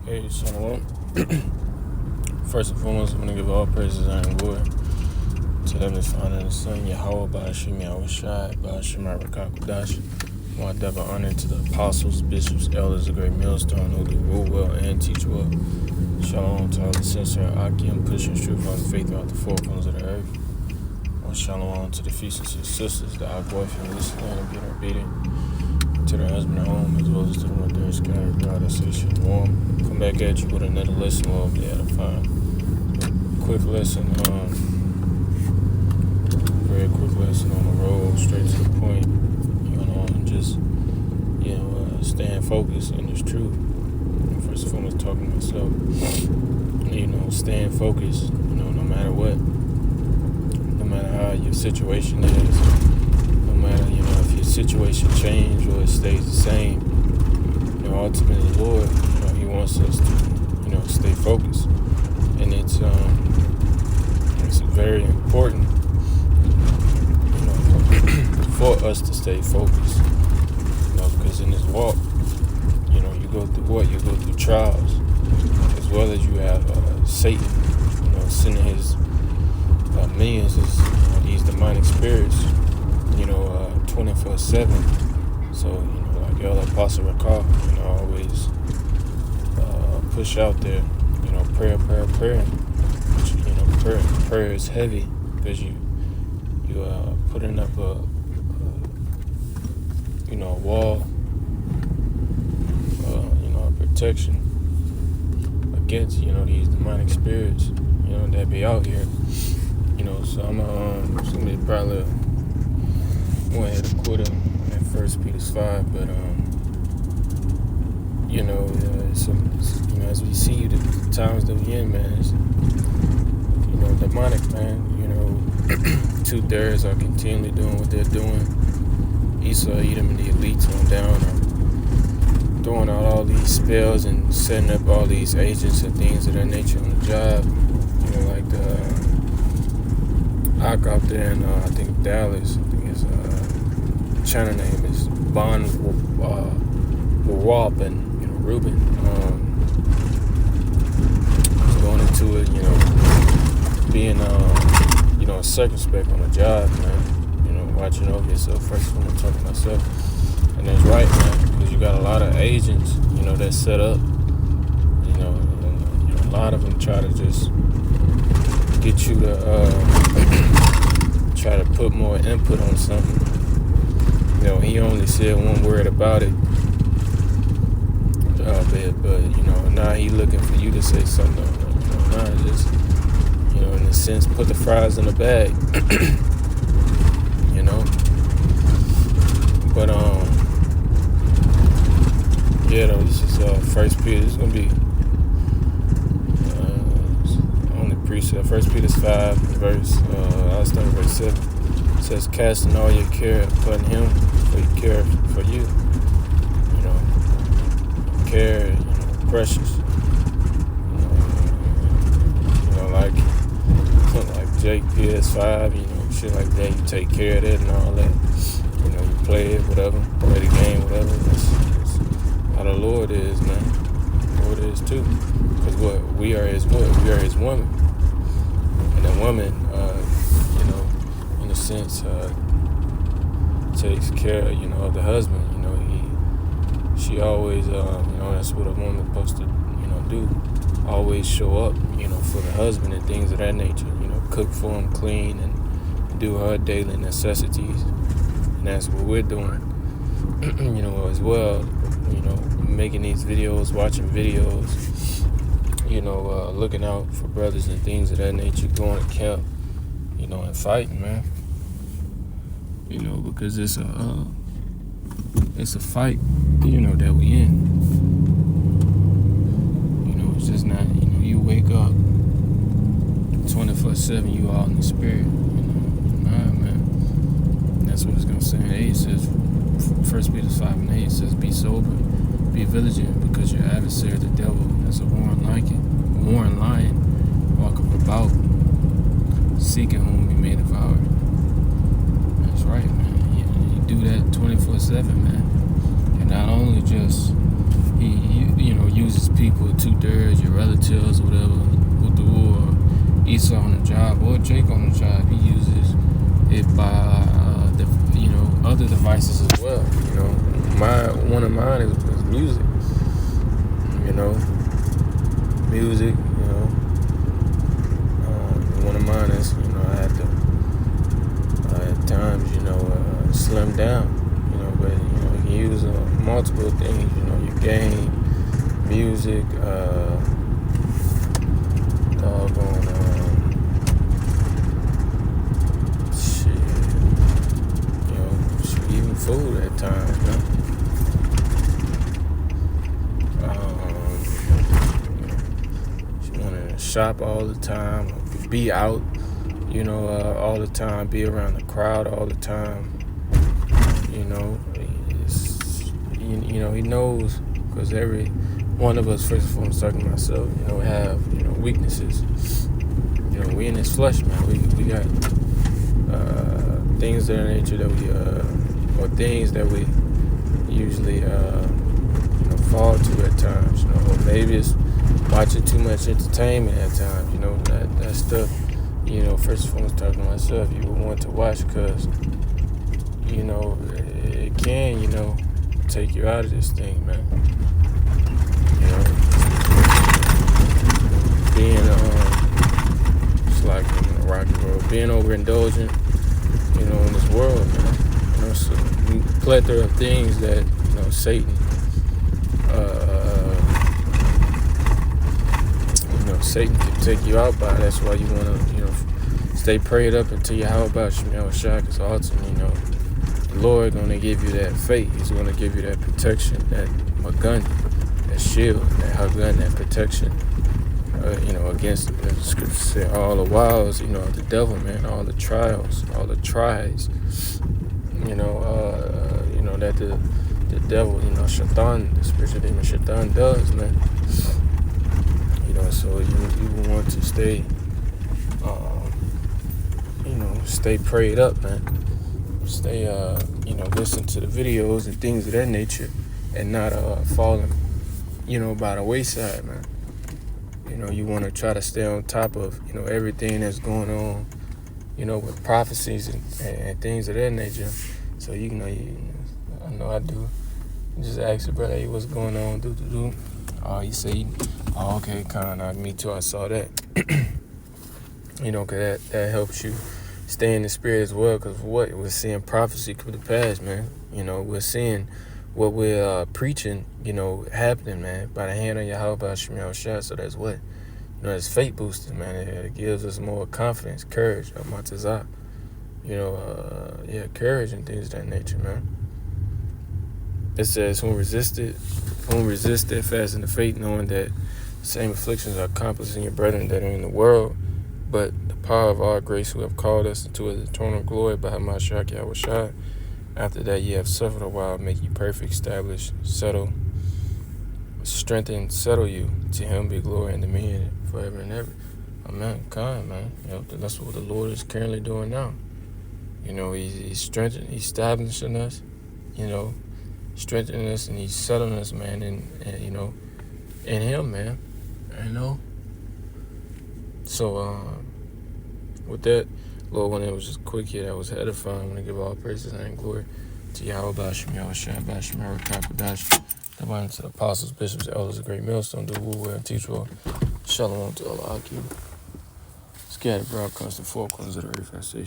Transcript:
Hey, Shalom. First and foremost, I want to give all praises and glory to them that's found in the Son, Yahweh, Ba'ashim Yahushai, Ba'ashim Rakakudash. I want to double honor to the apostles, bishops, elders, the great millstone who do rule well and teach well. Shalom to all the sincere Akim, pushing truth on the faith throughout the four corners of the earth. Or shalom to the feasts and sisters, the Agboy and listening and being obedient to their husband at home, as well as to the one there scattered abroad. I say shalom. Come back at you with another lesson. We'll be edifying. Quick lesson, very quick lesson on the road, straight to the point. And just staying focused in this truth. First and foremost, talking to myself. Staying focused. No matter what, no matter how your situation is, no matter if your situation changes or it stays the same. Ultimately, the Lord, He wants us to, stay focused, and it's very important, for us to stay focused, because in this walk, you go through what? You go through trials, as well as you have Satan, sending his minions, these demonic spirits, 24/7. So, like El Apostle recall, always push out there, prayer. Prayer is heavy because you putting up a wall, a protection against, these demonic spirits, that be out here. So I'm somebody probably went ahead and quit him at 1 Peter 5, but as we see the times that we in, man, it's, demonic, man. 2/3 are continually doing what they're doing. Esau, Edom, and the elites on down are throwing out all these spells and setting up all these agents and things of that nature on the job. Like the Ak out there in I think Dallas. I think his channel name is Bon Warp and Ruben. Going into it, being a circumspect on the job, man. Watching over yourself. First, I'm talking to myself, and that's right, man, because you got a lot of agents, that's set up. A lot of them try to just get you to try to put more input on something. He only said one word about it. But now he looking for you to say something. Just in a sense, put the fries in the bag. But this is 1 Peter. This is gonna be only precept. 1 Peter 5, verse. I'll start with verse 7. It says, "Casting all your care upon Him, for He cares for you." Care, precious. Like Jake PS5, shit like that. You take care of it and all that. You play it, whatever. Play the game, whatever. That's how the Lord is, man. The Lord is too. Because we are His woman. And the woman, in a sense, takes care, of the husband. She always, that's what a woman's supposed to, do. Always show up, for the husband and things of that nature. Cook for him, clean, and do her daily necessities. And that's what we're doing, as well. Making these videos, watching videos, looking out for brothers and things of that nature, going to camp, and fighting, man. Because it's a fight, that we in. It's just not, you wake up 24/7, you all in the spirit. Nah, man. And that's what it's gonna say. 8 it says, 1 Peter 5:8 says, "Be sober, be vigilant, because your adversary, the devil, as a roaring lion, walketh about, seeking whom he may devour." That's right, man. You do that 24/7, man. And not only just he uses people people, 2/3, your relatives, or whatever, or Esau on the job, or Jake on the job, he uses it by other devices as well. One of mine is music. Music. One of mine is I had to at times slim down. But you can use multiple things. Your game, music, even food at times. You want to shop all the time, be out, all the time, be around the crowd all the time. He knows, because every one of us, first of all, I'm talking to myself, have weaknesses. We in this flesh, man. We got things of that nature that we or things that we usually fall to at times. Or maybe it's watching too much entertainment at times. That stuff. First of all, I'm talking to myself. You would want to watch because it can take you out of this thing, man. Being it's like a rocky road. Being overindulgent, in this world, man. So plethora of things that Satan, Satan can take you out by. That's why you want to, stay prayed up until you how about Shemi Yahushua, because ultimately, the Lord going to give you that faith. He's going to give you that protection, that gun, that shield, that gun, that protection. Against the scripture said all the wiles, the devil, man, all the trials, all the tries, that the devil, Shaitan, the spiritual demon Shaitan does, man. So you want to stay, stay prayed up, man. Stay, listen to the videos and things of that nature, and not falling, by the wayside, man. You want to try to stay on top of, everything that's going on, with prophecies and things of that nature. So I know I do. Just ask your brother, hey, what's going on? Oh, you say, oh, okay, me too. I saw that. Because that helps you stay in the spirit as well. Because we're seeing prophecy come to pass, man. We're seeing what we're preaching, happening, man, by the hand of Yahweh Shemi Yahushua. So that's what, it's faith boosting, man. It gives us more confidence, courage, matazah. Courage and things of that nature, man. It says, whom resist steadfast in the faith, knowing that the same afflictions are accomplished in your brethren that are in the world, but the power of our grace who have called us into his eternal glory by Hamashiach Yahushua. After that ye have suffered a while, make you perfect, establish, settle, strengthen, settle you. To him be glory and dominion forever and ever. Amen. Man. That's what the Lord is currently doing now. He's strengthening, he's establishing us, strengthening us, and he's settling us, man, and in him, man. So with that, Lord, when it was just quick here, that was edifying. I'm going to give all praises and glory to Yahweh, Shemi Yahushua, Shemi Yahushua, the one to the apostles, bishops, elders, of great millstone, do woo, and teach well. Shalom to Allah Akim. Scattered broadcast the four corners of the earth, I say.